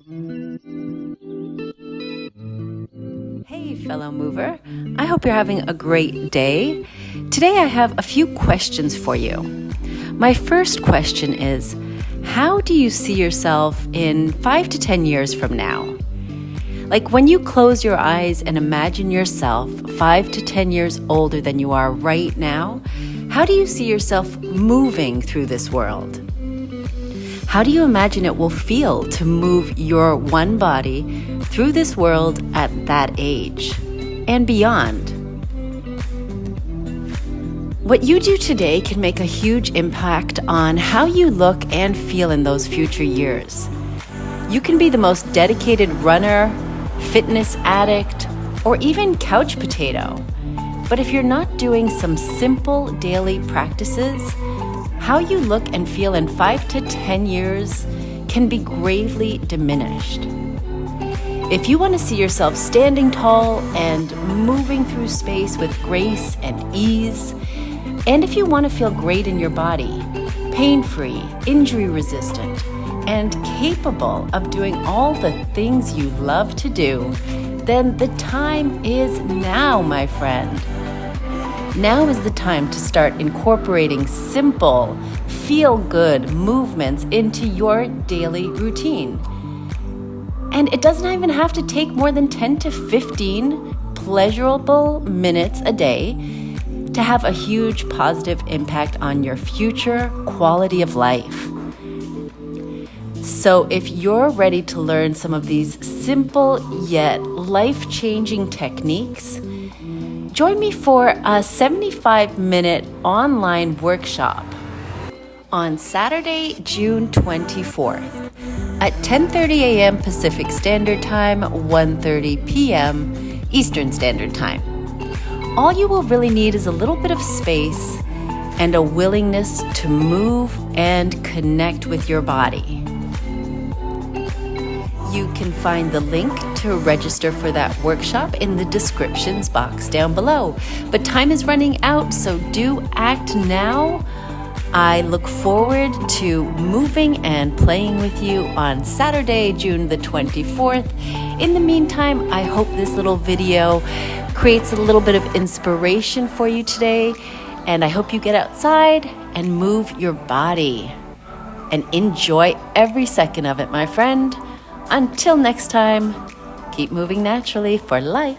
Hey, fellow mover. I hope you're having a great day. Today I have a few questions for you. My first question is, how do you see yourself in 5 to 10 years from now? Like when you close your eyes and imagine yourself 5 to 10 years older than you are right now, how do you see yourself moving through this world? How do you imagine it will feel to move your one body through this world at that age and beyond? What you do today can make a huge impact on how you look and feel in those future years. You can be the most dedicated runner, fitness addict, or even couch potato. But if you're not doing some simple daily practices, how you look and feel in 5 to 10 years can be gravely diminished. If you want to see yourself standing tall and moving through space with grace and ease, and if you want to feel great in your body, pain-free, injury-resistant, and capable of doing all the things you love to do, then the time is now, my friend. Now is the time to start incorporating simple, feel-good movements into your daily routine. And it doesn't even have to take more than 10 to 15 pleasurable minutes a day to have a huge positive impact on your future quality of life. So if you're ready to learn some of these simple yet life-changing techniques, join me for a 75-minute online workshop on Saturday, June 24th at 10:30 a.m. Pacific Standard Time, 1:30 p.m. Eastern Standard Time. All you will really need is a little bit of space and a willingness to move and connect with your body. You can find the link to register for that workshop in the descriptions box down below. But time is running out, so do act now. I look forward to moving and playing with you on Saturday, June the 24th. In the meantime, I hope this little video creates a little bit of inspiration for you today, and I hope you get outside and move your body and enjoy every second of it, my friend. Until next time, keep moving naturally for life.